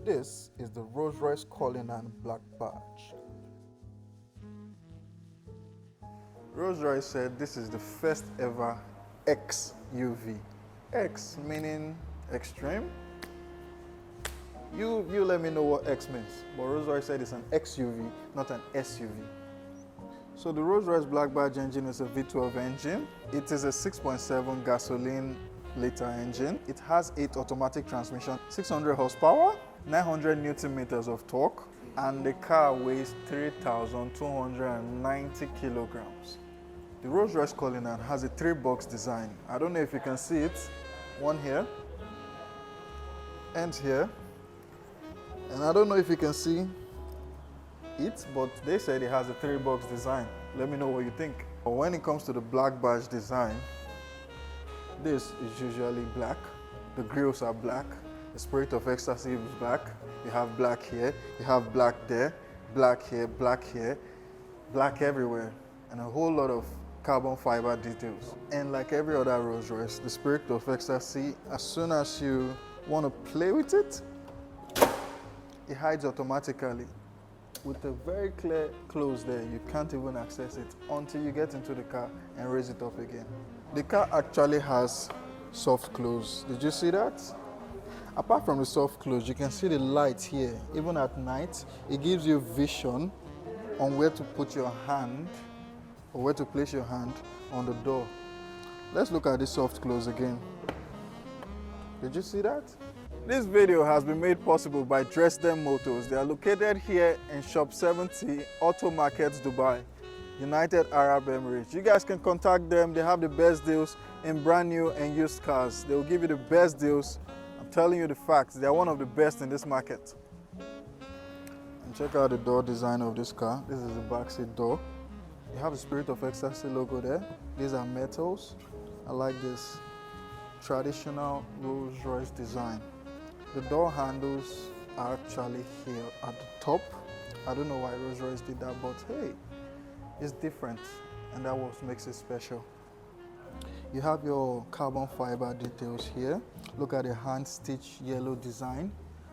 This is the Royce Cullinan Black Badge. Rolls-Royce said this is the first ever XUV. X meaning extreme. You let me know what X means. But Rolls-Royce said it's an XUV, not an SUV. So the Rolls-Royce Black Badge engine is a V12 engine. It is a 6.7 gasoline liter engine. It has 8 automatic transmission, 600 horsepower, 900 Newton meters of torque, and the car weighs 3,290 kilograms. The Rolls-Royce Cullinan has a 3-box design. I don't know if you can see it. One here, and here. And I don't know if you can see it, but they said it has a 3-box design. Let me know what you think. But when it comes to the Black Badge design, this is usually black. The grills are black. The Spirit of Ecstasy is black. You have black here, you have black there, black here, black here, black everywhere, and a whole lot of carbon fiber details. And like every other Rolls-Royce, the Spirit of Ecstasy, as soon as you want to play with it, it hides automatically. With a very clear close there, you can't even access it until you get into the car and raise it up again. The car actually has soft close. Did you see that? Apart from the soft close, you can see the light here. Even at night, it gives you vision on where to put your hand or where to place your hand on the door. Let's look at this soft close again. Did you see that? This video has been made possible by Dresden Motors. They are located here in Shop 70, Auto Markets, Dubai, United Arab Emirates. You guys can contact them. They have the best deals in brand new and used cars. They will give you the best deals. I'm telling you the facts. They are one of the best in this market. And check out the door design of this car. This is the backseat door. You have the Spirit of Ecstasy logo there. These are metals. I like this traditional Rolls-Royce design. The door handles are actually here at the top. I don't know why Rolls-Royce did that, but hey, it's different, and that what makes it special. You have your carbon fiber details here. Look at the hand stitch yellow design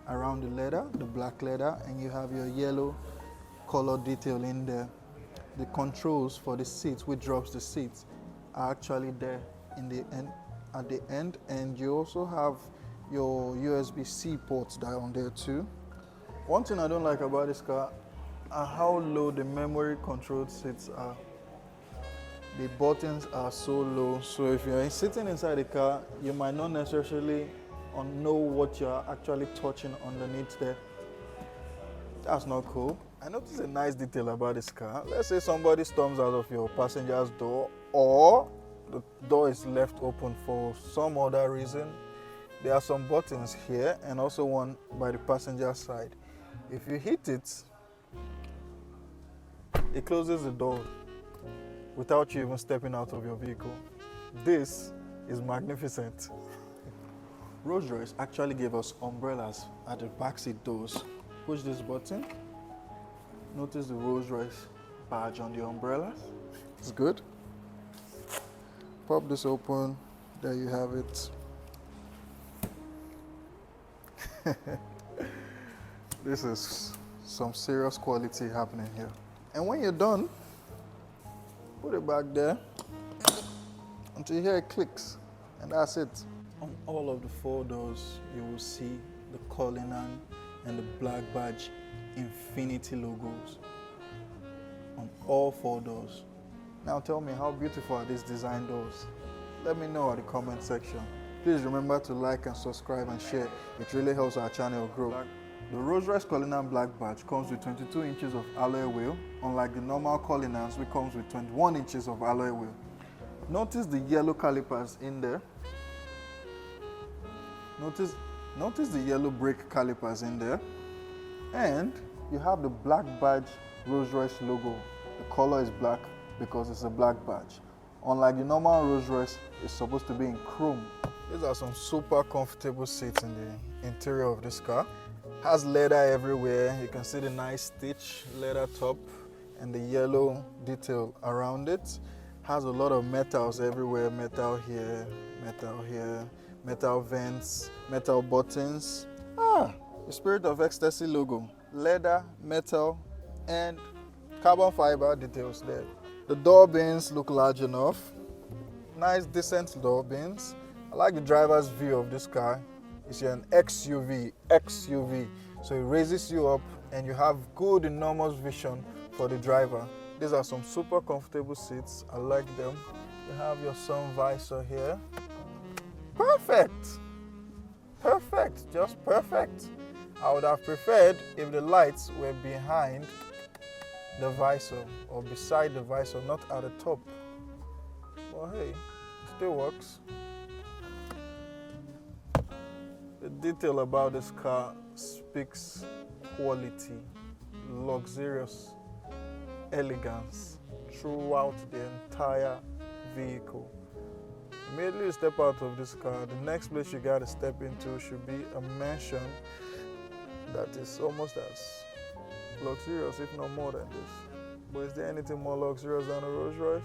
around the leather, the black leather, and you have your yellow color detail in there. The controls for the seats, which drops the seats, are actually there in the end, at the end, and you also have your USB-C ports down there too. One thing I don't like about this car are how low the memory controlled seats are. The buttons are so low, so if you're sitting inside the car, you might not necessarily know what you're actually touching underneath there. That's not cool. I noticed a nice detail about this car. Let's say somebody storms out of your passenger's door, or the door is left open for some other reason. There are some buttons here and also one by the passenger side. If you hit it, it closes the door without you even stepping out of your vehicle. This is magnificent. Rolls-Royce actually gave us umbrellas at the backseat doors. Push this button. Notice the Rolls-Royce badge on the umbrellas. It's good. Pop this open. There you have it. This is some serious quality happening here. And when you're done, put it back there until you hear it clicks, and that's it. On all of the 4 doors, you will see the Cullinan and the Black Badge Infinity logos on all 4 doors. Now tell me, how beautiful are these design doors? Let me know in the comment section. Please remember to like and subscribe and share. It really helps our channel grow. The Rolls-Royce Cullinan Black Badge comes with 22 inches of alloy wheel, unlike the normal Cullinans, which comes with 21 inches of alloy wheel. Notice the yellow calipers in there. Notice the yellow brake calipers in there. And you have the Black Badge Rolls-Royce logo. The color is black because it's a black badge. Unlike the normal Rolls-Royce, it's supposed to be in chrome. These are some super comfortable seats in the interior of this car. Has leather everywhere. You can see the nice stitch leather top and the yellow detail around it. Has a lot of metals everywhere. Metal here, metal here, metal vents, metal buttons. The Spirit of Ecstasy logo, leather, metal, and carbon fiber details there. The door bins look large enough. Nice, decent door bins. I like the driver's view of this car. It's an XUV, so it raises you up and you have good, enormous vision for the driver. These are some super comfortable seats. I like them. You have your sun visor here. Perfect. Perfect, just perfect. I would have preferred if the lights were behind the visor or beside the visor, not at the top. Well, hey, it still works. The detail about this car speaks quality, luxurious elegance throughout the entire vehicle. Immediately you step out of this car, the next place you gotta step into should be a mansion that is almost as luxurious, if not more than this. But is there anything more luxurious than a Rolls Royce?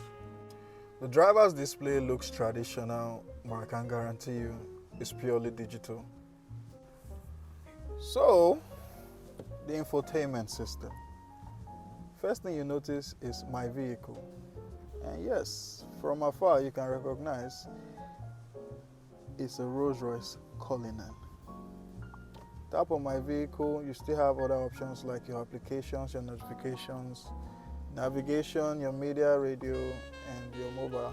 The driver's display looks traditional, but I can guarantee you it's purely digital. So, the infotainment system. First thing you notice is my vehicle. And yes, from afar you can recognize it's a Royce Cullinan. Tap on my vehicle, you still have other options like your applications, your notifications, navigation, your media, radio, and your mobile.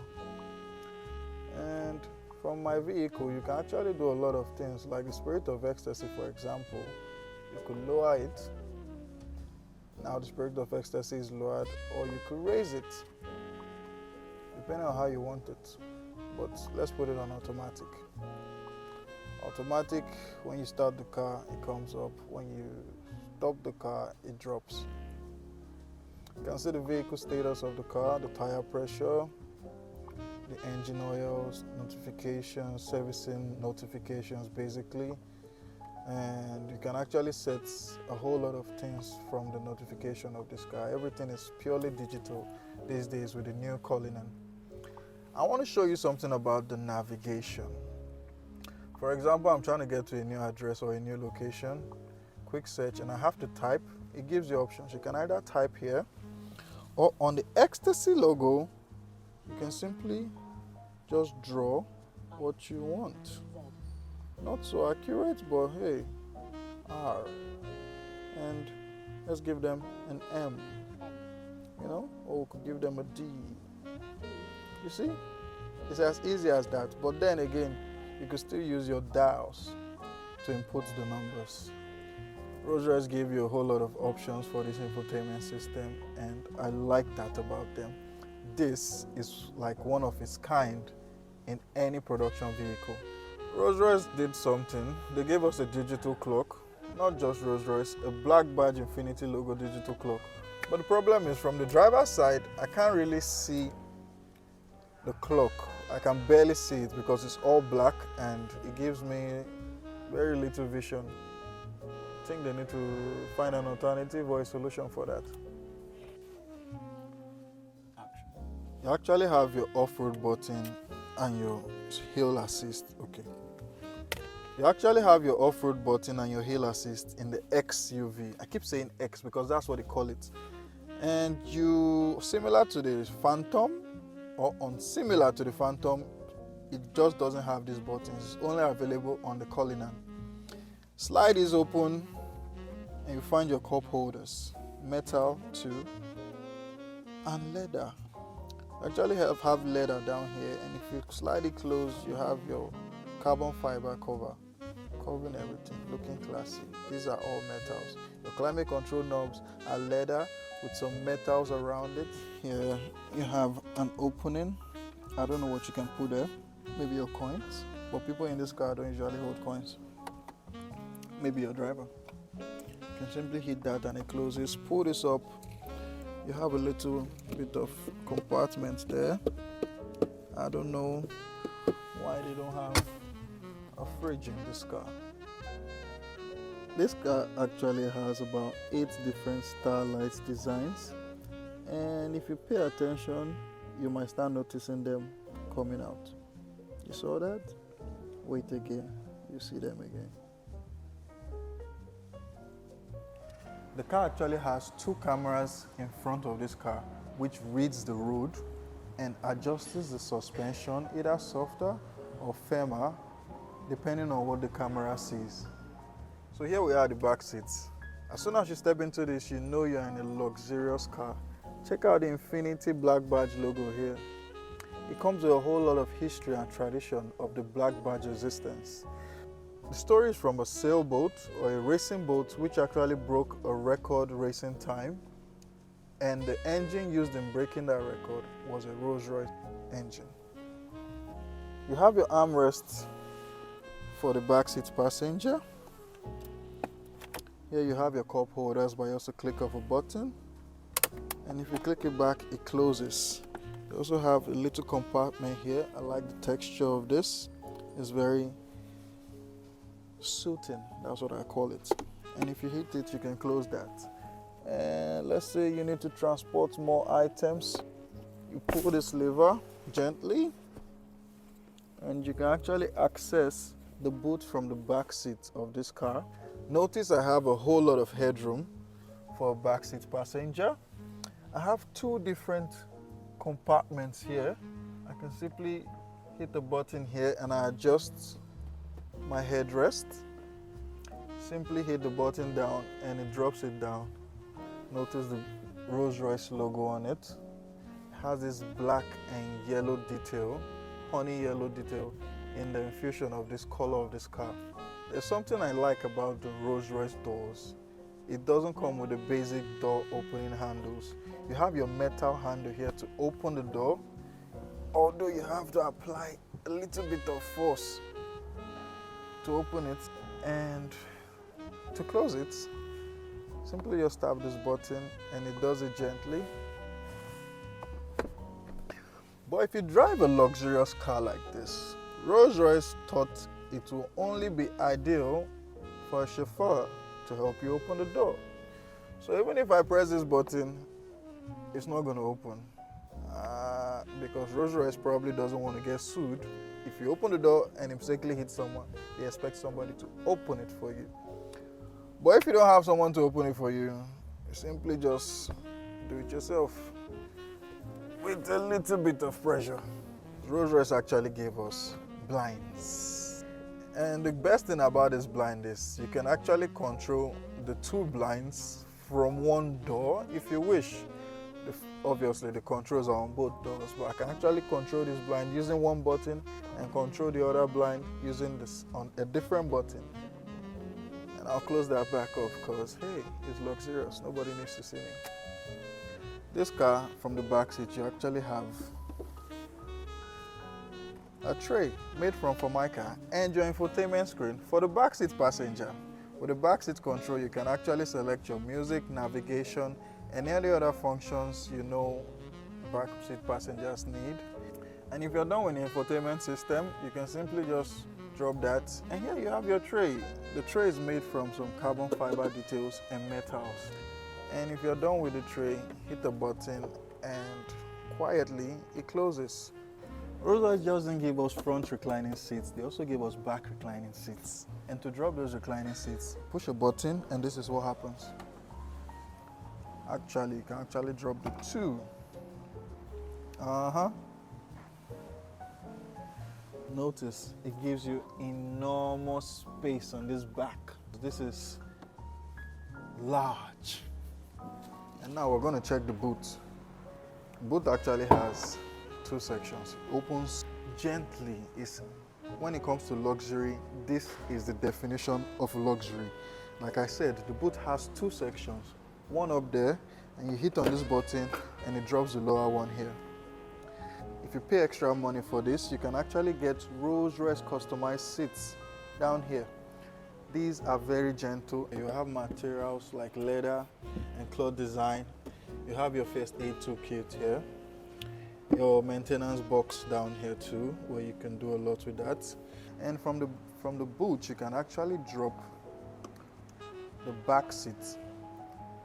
And from my vehicle, you can actually do a lot of things, like the Spirit of Ecstasy, for example. You could lower it. Now the Spirit of Ecstasy is lowered, or you could raise it, depending on how you want it. But let's put it on automatic. Automatic, when you start the car, it comes up. When you stop the car, it drops. You can see the vehicle status of the car, the tire pressure, the engine oils, notifications, servicing notifications basically. And you can actually set a whole lot of things from the notification of this car. Everything is purely digital these days with the new Cullinan. I want to show you something about the navigation. For example, I'm trying to get to a new address or a new location, quick search, and I have to type. It gives you options. You can either type here, or on the Ecstasy logo, you can simply just draw what you want. Not so accurate, but hey, R. And let's give them an M, or we could give them a D. You see? It's as easy as that. But then again, you could still use your dials to input the numbers. Rolls-Royce gave you a whole lot of options for this infotainment system, and I like that about them. This is like one of its kind in any production vehicle. Rolls-Royce did something. They gave us a digital clock, not just Rolls-Royce, a black badge Infinity logo digital clock. But the problem is, from the driver's side, I can't really see the clock. I can barely see it because it's all black and it gives me very little vision. I think they need to find an alternative or a solution for that. You actually have your off-road button and your hill assist. Okay. You actually have your off-road button and your hill assist in the XUV. I keep saying X because that's what they call it. And similar to the Phantom, or unsimilar to the Phantom, it just doesn't have these buttons. It's only available on the Cullinan. Slide is open and you find your cup holders, metal too, and leather. You actually have leather down here, and if you slide it closed, you have your carbon fiber cover, covering everything, looking classy. These are all metals. Your climate control knobs are leather with some metals around it. Here you have an opening. I don't know what you can put there. Maybe your coins. But people in this car don't usually hold coins. Maybe your driver. You can simply hit that and it closes. Pull this up. You have a little bit of compartments there. I don't know why they don't have a fridge in this car. This car actually has about 8 different Starlight designs, and if you pay attention, you might start noticing them coming out. You saw that? Wait again, you see them again. The car actually has 2 cameras in front of this car, which reads the road and adjusts the suspension either softer or firmer, depending on what the camera sees. So here we are at the back seats. As soon as you step into this, you know you're in a luxurious car. Check out the Infinity Black Badge logo here. It comes with a whole lot of history and tradition of the Black Badge existence. The story is from a sailboat or a racing boat which actually broke a record racing time, and the engine used in breaking that record was a Rolls-Royce engine. You have your armrest for the backseat passenger. Here you have your cup holders by just a click of a button, and if you click it back, it closes. You also have a little compartment here. I like the texture of this. It's very soothing, that's what I call it. And if you hit it, you can close that. And let's say you need to transport more items. You pull this lever gently, and you can actually access the boot from the back seat of this car. Notice I have a whole lot of headroom for a backseat passenger. I have 2 different compartments here. I can simply hit the button here and I adjust my headrest. Simply hit the button down and it drops it down. Notice the Rolls-Royce logo on it. It has this black and yellow detail, honey yellow detail in the infusion of this color of this car. There's something I like about the Rolls-Royce doors. It doesn't come with the basic door opening handles. You have your metal handle here to open the door, although you have to apply a little bit of force to open it, and to close it, simply just tap this button and it does it gently. But if you drive a luxurious car like this, Rolls-Royce thought it will only be ideal for a chauffeur to help you open the door. So even if I press this button, it's not going to open because Rolls-Royce probably doesn't want to get sued. If you open the door and mistakenly hit someone, they expect somebody to open it for you. But if you don't have someone to open it for you, you simply just do it yourself with a little bit of pressure. Rolls-Royce actually gave us blinds. And the best thing about this blind is you can actually control the 2 blinds from one door if you wish. Obviously the controls are on both doors, but I can actually control this blind using one button and control the other blind using this on a different button. And I'll close that back off because hey, it's luxurious, nobody needs to see me. This car, from the back seat, you actually have a tray made from Formica and your infotainment screen for the backseat passenger. With the backseat control, you can actually select your music, navigation, and any other functions you know backseat passengers need. And if you're done with the infotainment system, you can simply just drop that, and here you have your tray. The tray is made from some carbon fiber details and metals. And if you're done with the tray, hit the button and quietly it closes. Rolls-Royce just didn't give us front reclining seats, they also gave us back reclining seats. And to drop those reclining seats, push a button and this is what happens. Actually, you can actually drop the 2. Notice it gives you enormous space on this back. This is large. And now we're going to check the boot. The boot actually has 2 sections. It opens gently. When it comes to luxury, this is the definition of luxury. Like I said, the boot has 2 sections. One up there, and you hit on this button and it drops the lower one here. If you pay extra money for this, you can actually get Rolls-Royce customized seats down here. These are very gentle. You have materials like leather and cloth design. You have your first aid toolkit here. Your maintenance box down here too, where you can do a lot with that. And from the boot, you can actually drop the back seat.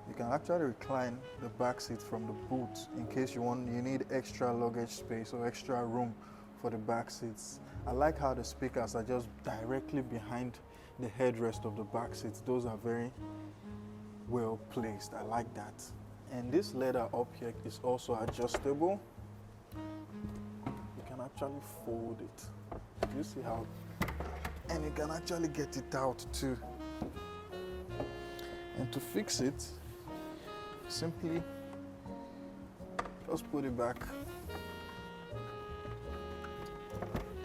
You can actually recline the back seat from the boot in case you need extra luggage space or extra room for the back seats. I like how the speakers are just directly behind the headrest of the back seats. Those are very well placed. I like that. And this leather up here is also adjustable. You can actually fold it. You see how? And you can actually get it out too. And to fix it, simply just put it back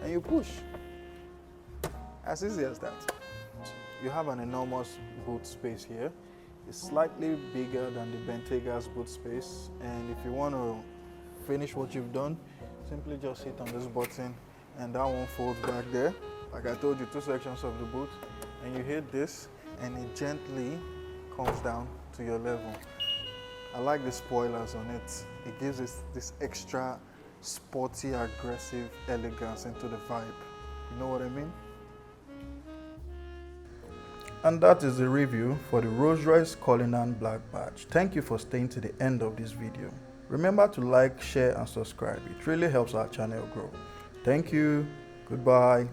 and you push. As easy as that. You have an enormous boot space here. It's slightly bigger than the Bentega's boot space, and if you want to finish what you've done, simply just hit on this button and that one folds back there. Like I told you, 2 sections of the boot, and you hit this and it gently comes down to your level. I like the spoilers on it. It gives it this extra sporty, aggressive elegance into the vibe. You know what I mean? And that is the review for the Royce Cullinan Black Badge. Thank you for staying to the end of this video. Remember to like, share and subscribe. It really helps our channel grow. Thank you. Goodbye.